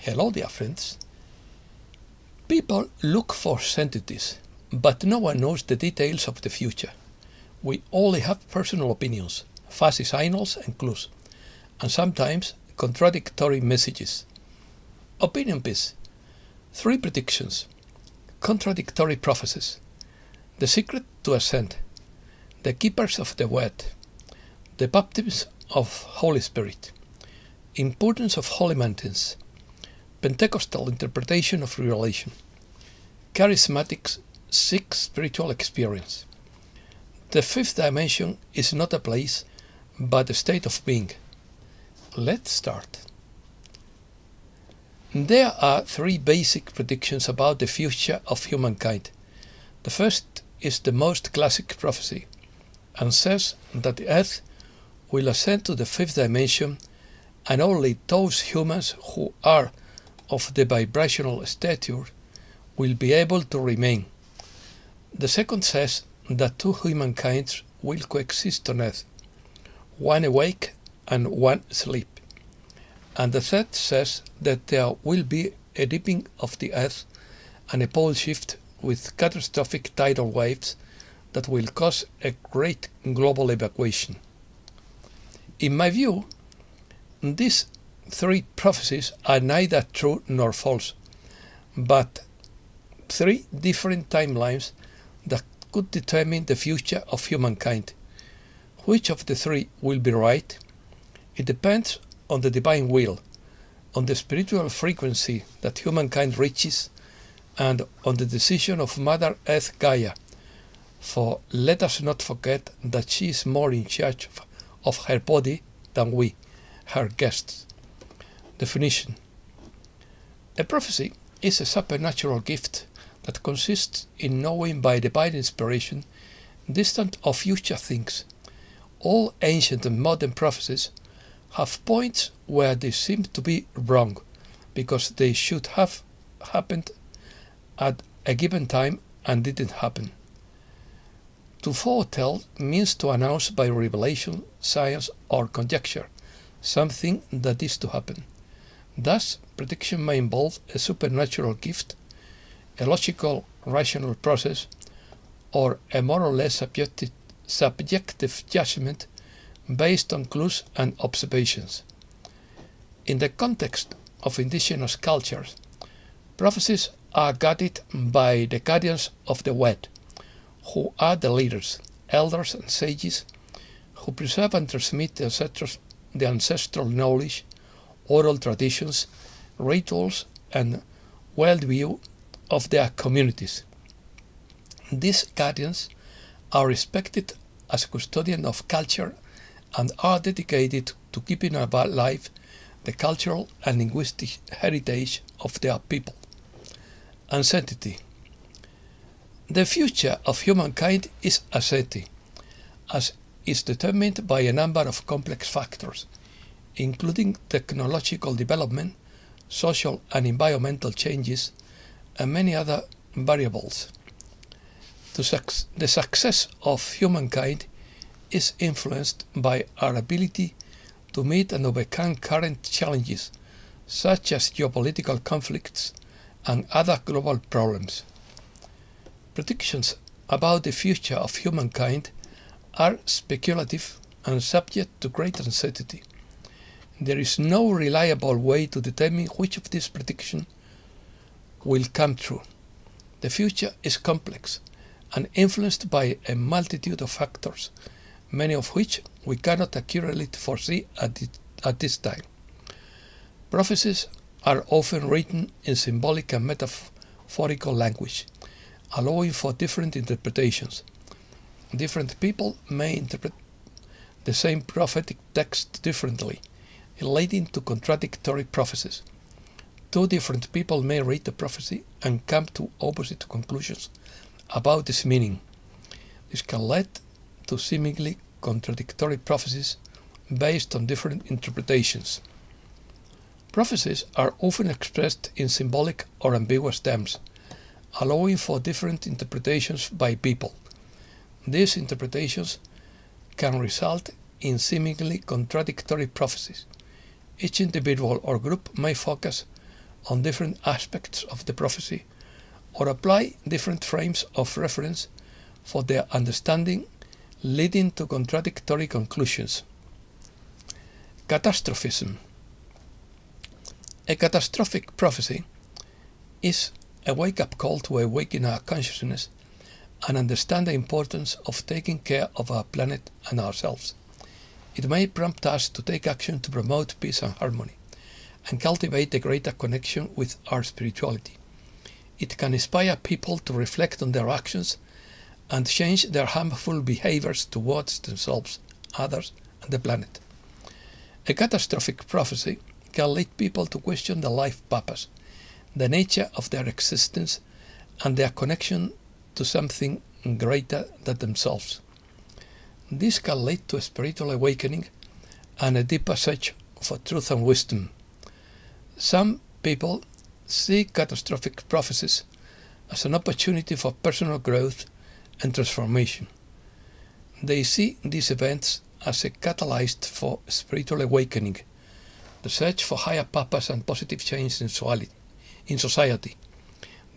Hello dear friends. People look for certainties, but no one knows the details of the future. We only have personal opinions, fuzzy signals and clues, and sometimes contradictory messages. Opinion piece. 3 predictions. Contradictory prophecies. The secret to ascent. The keepers of the word. The baptism of Holy Spirit. Importance of holy mountains. Pentecostal interpretation of Revelation. Charismatics seek spiritual experience. The 5th dimension is not a place, but a state of being. Let's start. There are 3 basic predictions about the future of humankind. The first is the most classic prophecy, and says that the earth will ascend to the 5th dimension, and only those humans who are of the vibrational stature will be able to remain. The second says that 2 humankinds will coexist on earth, one awake and one asleep. And the third says that there will be a dipping of the earth and a pole shift with catastrophic tidal waves that will cause a great global evacuation. In my view, these 3 prophecies are neither true nor false, but 3 different timelines that could determine the future of humankind. Which of the 3 will be right? It depends on the divine will, on the spiritual frequency that humankind reaches, and on the decision of Mother Earth Gaia, for let us not forget that she is more in charge of her body than we, her guests. Definition. A prophecy is a supernatural gift that consists in knowing by divine inspiration distant or future things. All ancient and modern prophecies have points where they seem to be wrong, because they should have happened at a given time and didn't happen. To foretell means to announce by revelation, science, or conjecture something that is to happen. Thus, prediction may involve a supernatural gift, a logical, rational process, or a more or less subjective judgment based on clues and observations. In the context of indigenous cultures, prophecies are guided by the guardians of the word, who are the leaders, elders and sages who preserve and transmit the ancestral knowledge, oral traditions, rituals, and worldview of their communities. These guardians are respected as custodians of culture and are dedicated to keeping alive the cultural and linguistic heritage of their people. Uncertainty. The future of humankind is uncertain, as is determined by a number of complex factors, including technological development, social and environmental changes, and many other variables. The success of humankind is influenced by our ability to meet and overcome current challenges, such as geopolitical conflicts and other global problems. Predictions about the future of humankind are speculative and subject to great uncertainty. There is no reliable way to determine which of these predictions will come true. The future is complex and influenced by a multitude of factors, many of which we cannot accurately foresee at this time. Prophecies are often written in symbolic and metaphorical language, allowing for different interpretations. Different people may interpret the same prophetic text differently, leading to contradictory prophecies. 2 different people may read the prophecy and come to opposite conclusions about its meaning. This can lead to seemingly contradictory prophecies based on different interpretations. Prophecies are often expressed in symbolic or ambiguous terms, allowing for different interpretations by people. These interpretations can result in seemingly contradictory prophecies. Each individual or group may focus on different aspects of the prophecy, or apply different frames of reference for their understanding, leading to contradictory conclusions. Catastrophism. A catastrophic prophecy is a wake-up call to awaken our consciousness and understand the importance of taking care of our planet and ourselves. It may prompt us to take action to promote peace and harmony, and cultivate a greater connection with our spirituality. It can inspire people to reflect on their actions and change their harmful behaviors towards themselves, others, and the planet. A catastrophic prophecy can lead people to question their life purpose, the nature of their existence, and their connection to something greater than themselves. This can lead to a spiritual awakening and a deeper search for truth and wisdom. Some people see catastrophic prophecies as an opportunity for personal growth and transformation. They see these events as a catalyst for spiritual awakening, the search for higher purpose and positive change in society.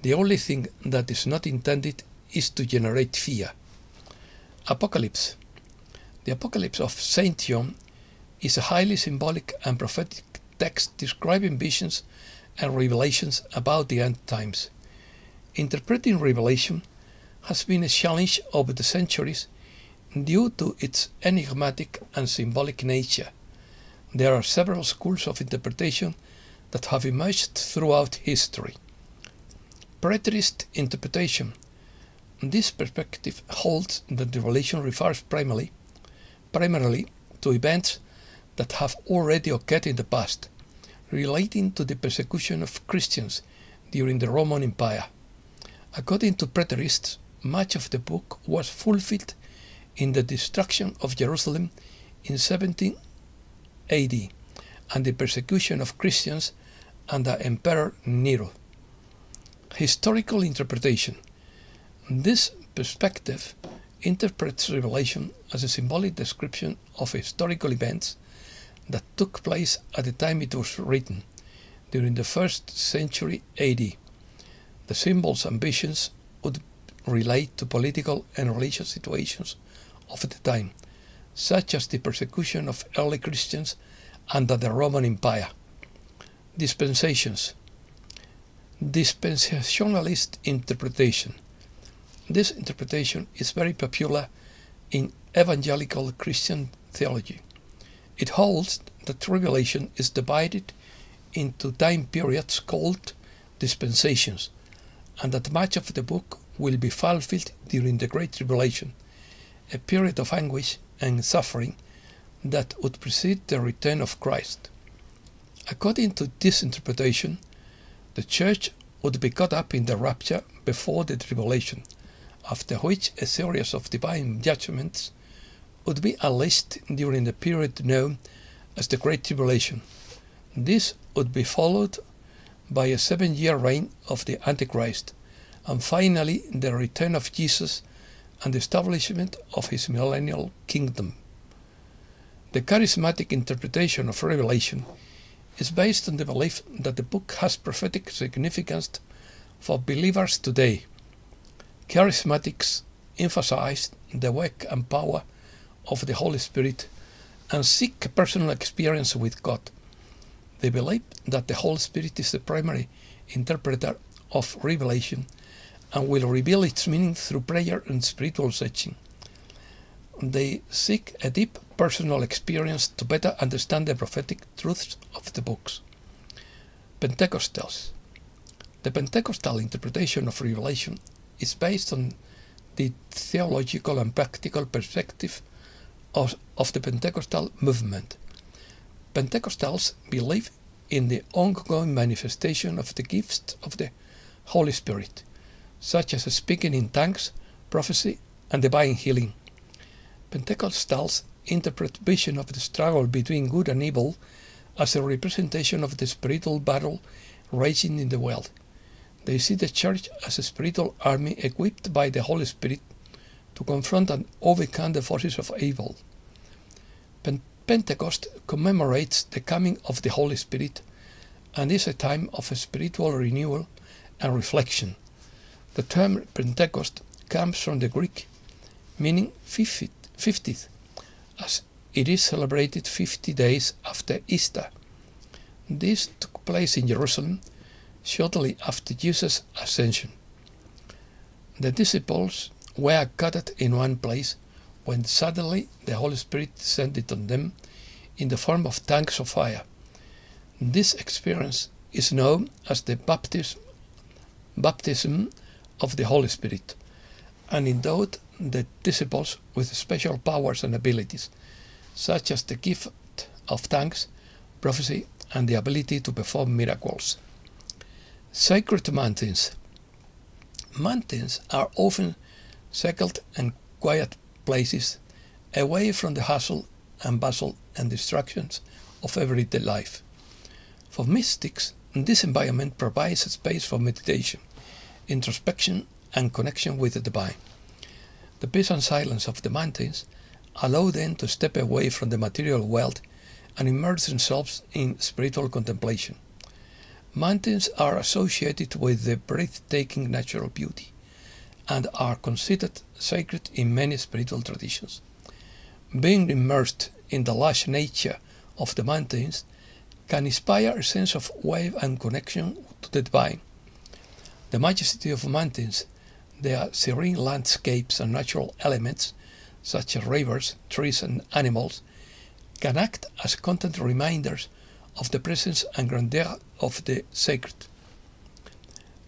The only thing that is not intended is to generate fear. Apocalypse. The Apocalypse of St. John is a highly symbolic and prophetic text describing visions and revelations about the end times. Interpreting Revelation has been a challenge over the centuries due to its enigmatic and symbolic nature. There are several schools of interpretation that have emerged throughout history. Preterist interpretation. This perspective holds that the revelation refers primarily to events that have already occurred in the past, relating to the persecution of Christians during the Roman Empire. According to preterists, much of the book was fulfilled in the destruction of Jerusalem in 70 AD and the persecution of Christians under Emperor Nero. Historical interpretation. This perspective interprets Revelation as a symbolic description of historical events that took place at the time it was written, during the 1st century AD. The symbols and visions would relate to political and religious situations of the time, such as the persecution of early Christians under the Roman Empire. Dispensations. Dispensationalist interpretation. This interpretation is very popular in evangelical Christian theology. It holds that Revelation is divided into time periods called dispensations, and that much of the book will be fulfilled during the Great Tribulation, a period of anguish and suffering that would precede the return of Christ. According to this interpretation, the Church would be caught up in the rapture before the tribulation, after which a series of divine judgments would be unleashed during the period known as the Great Tribulation. This would be followed by a 7-year reign of the Antichrist, and finally the return of Jesus and the establishment of his millennial kingdom. The charismatic interpretation of Revelation is based on the belief that the book has prophetic significance for believers today. Charismatics emphasize the work and power of the Holy Spirit and seek a personal experience with God. They believe that the Holy Spirit is the primary interpreter of Revelation and will reveal its meaning through prayer and spiritual searching. They seek a deep personal experience to better understand the prophetic truths of the books. Pentecostals. The Pentecostal interpretation of Revelation is based on the theological and practical perspective of the Pentecostal movement. Pentecostals believe in the ongoing manifestation of the gifts of the Holy Spirit, such as speaking in tongues, prophecy, and divine healing. Pentecostals interpret vision of the struggle between good and evil as a representation of the spiritual battle raging in the world. They see the Church as a spiritual army equipped by the Holy Spirit to confront and overcome the forces of evil. Pentecost commemorates the coming of the Holy Spirit and is a time of spiritual renewal and reflection. The term Pentecost comes from the Greek, meaning 50th, as it is celebrated 50 days after Easter. This took place in Jerusalem shortly after Jesus' ascension. The disciples were gathered in one place when suddenly the Holy Spirit descended on them in the form of tongues of fire. This experience is known as the baptism of the Holy Spirit, and endowed the disciples with special powers and abilities, such as the gift of tongues, prophecy, and the ability to perform miracles. Sacred mountains. Mountains are often sacred and quiet places, away from the hustle and bustle and distractions of everyday life. For mystics, this environment provides a space for meditation, introspection, and connection with the divine. The peace and silence of the mountains allow them to step away from the material world and immerse themselves in spiritual contemplation. Mountains are associated with the breathtaking natural beauty and are considered sacred in many spiritual traditions. Being immersed in the lush nature of the mountains can inspire a sense of awe and connection to the divine. The majesty of mountains, their serene landscapes and natural elements, such as rivers, trees, and animals, can act as constant reminders of the presence and grandeur of the sacred.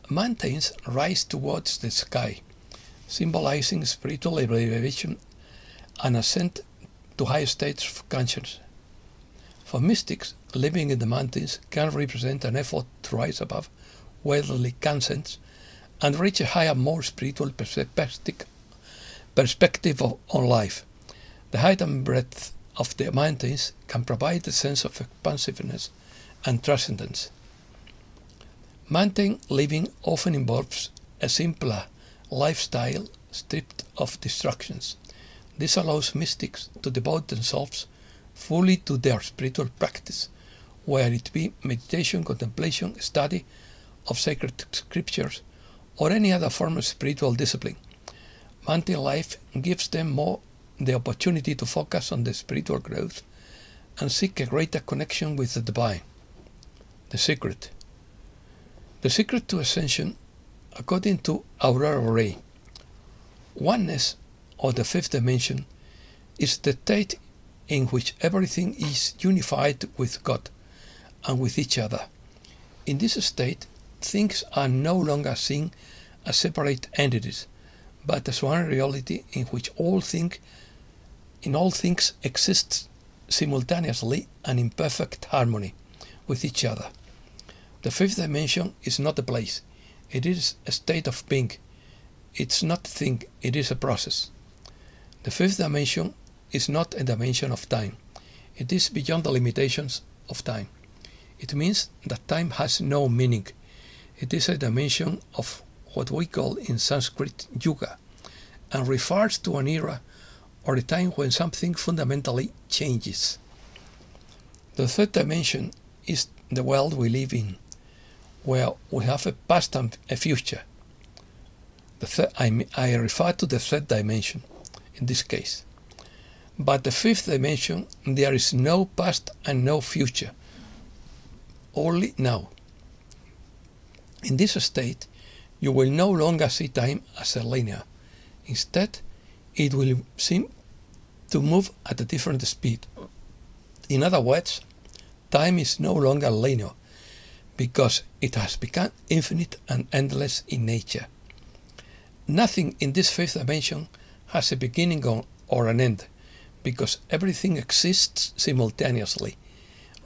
Mountains rise towards the sky, symbolizing spiritual elevation and ascent to higher states of consciousness. For mystics, living in the mountains can represent an effort to rise above worldly concepts and reach a higher, more spiritual perspective on life. The height and breadth of the mountains can provide a sense of expansiveness and transcendence. Mountain living often involves a simpler lifestyle stripped of distractions. This allows mystics to devote themselves fully to their spiritual practice, whether it be meditation, contemplation, study of sacred scriptures, or any other form of spiritual discipline. Mountain life gives them more the opportunity to focus on the spiritual growth and seek a greater connection with the divine. The secret. The secret to ascension, according to Aurora Ray, oneness, or the fifth dimension, is the state in which everything is unified with God and with each other. In this state, things are no longer seen as separate entities, but as one reality in which all things exist simultaneously and in perfect harmony with each other. The fifth dimension is not a place, it is a state of being. It's not a thing, it is a process. The fifth dimension is not a dimension of time. It is beyond the limitations of time. It means that time has no meaning. It is a dimension of what we call in Sanskrit yuga, and refers to an era or a time when something fundamentally changes. The third dimension is the world we live in, where we have a past and a future. I refer to the third dimension in this case. But the fifth dimension, there is no past and no future, only now. In this state, you will no longer see time as a linear. Instead, it will seem to move at a different speed. In other words, time is no longer linear, because it has become infinite and endless in nature. Nothing in this fifth dimension has a beginning or an end, because everything exists simultaneously,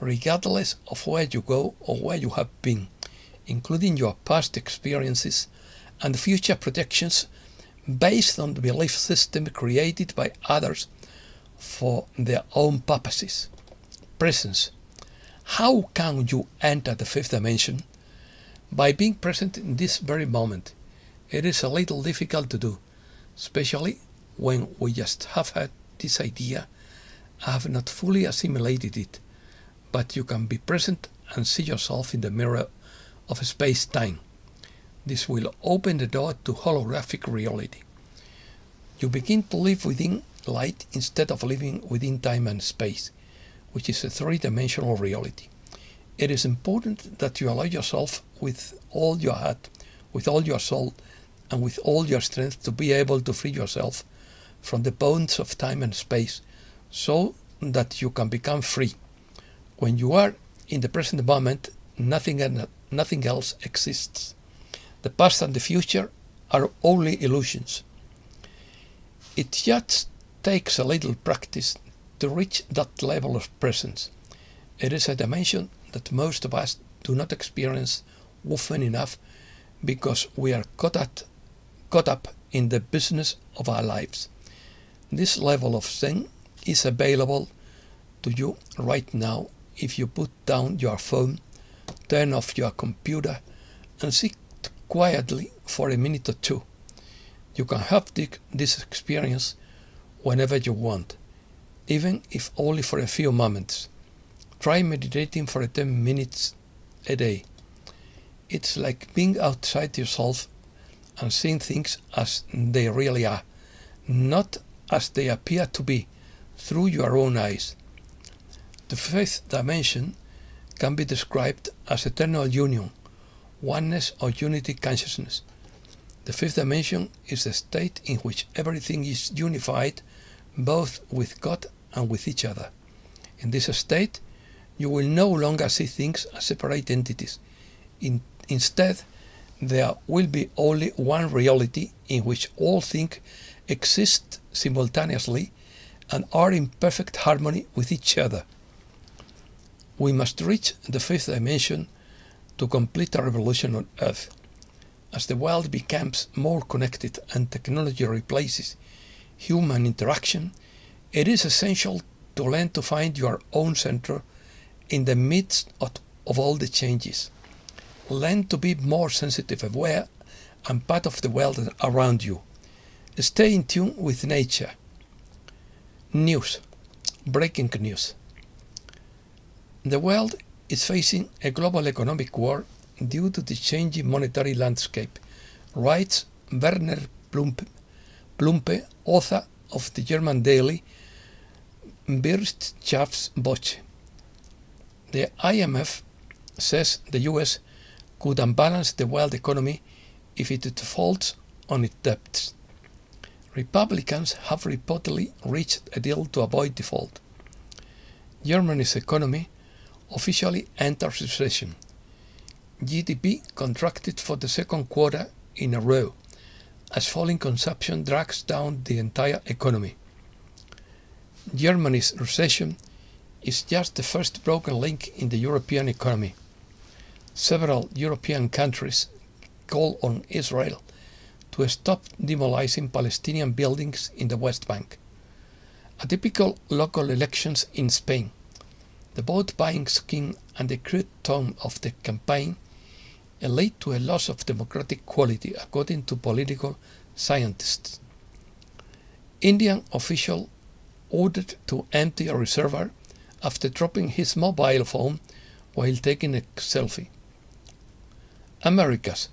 regardless of where you go or where you have been, including your past experiences and future projections based on the belief system created by others for their own purposes. Presence. How can you enter the fifth dimension? By being present in this very moment. It is a little difficult to do, especially when we just have had this idea, I have not fully assimilated it, but you can be present and see yourself in the mirror of space-time. This will open the door to holographic reality. You begin to live within light instead of living within time and space, which is a three-dimensional reality. It is important that you allow yourself with all your heart, with all your soul, and with all your strength to be able to free yourself from the bonds of time and space, so that you can become free. When you are in the present moment, nothing else exists. The past and the future are only illusions. It just takes a little practice to reach that level of presence. It is a dimension that most of us do not experience often enough because we are caught up in the business of our lives. This level of Zen is available to you right now if you put down your phone, turn off your computer, and sit quietly for a minute or two. You can have this experience whenever you want, even if only for a few moments. Try meditating for 10 minutes a day. It's like being outside yourself and seeing things as they really are, not as they appear to be through your own eyes. The fifth dimension can be described as eternal union, oneness or unity consciousness. The fifth dimension is the state in which everything is unified, both with God and with each other. In this state, you will no longer see things as separate entities. Instead, there will be only one reality in which all things exist simultaneously and are in perfect harmony with each other. We must reach the fifth dimension to complete a revolution on Earth. As the world becomes more connected and technology replaces human interaction, it is essential to learn to find your own center in the midst of all the changes. Learn to be more sensitive, aware, and part of the world around you. Stay in tune with nature. News. Breaking news. The world is facing a global economic war due to the changing monetary landscape, writes Werner Plumpe, author of the German daily Wirtschaftswoche. The IMF says the US could unbalance the world economy if it defaults on its debts. Republicans have reportedly reached a deal to avoid default. Germany's economy officially enters recession. GDP contracted for the second quarter in a row, as falling consumption drags down the entire economy. Germany's recession is just the first broken link in the European economy. Several European countries call on Israel to stop demolishing Palestinian buildings in the West Bank. A typical local elections in Spain. The vote-buying scheme and the crude tone of the campaign lead to a loss of democratic quality, according to political scientists. Indian official ordered to empty a reservoir after dropping his mobile phone while taking a selfie. America's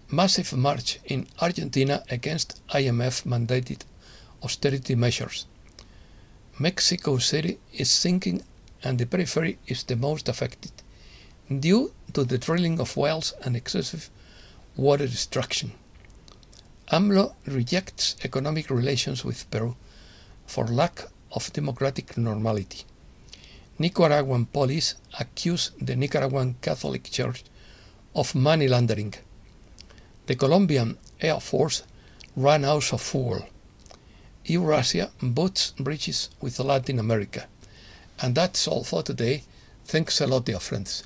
massive march in Argentina against IMF-mandated austerity measures. Mexico City is sinking and the periphery is the most affected due to the drilling of wells and excessive water destruction. AMLO rejects economic relations with Peru for lack of democratic normality. Nicaraguan police accuse the Nicaraguan Catholic Church of money laundering. The Colombian Air Force ran out of fuel. Eurasia butts bridges with Latin America. And that's all for today. Thanks a lot, dear friends.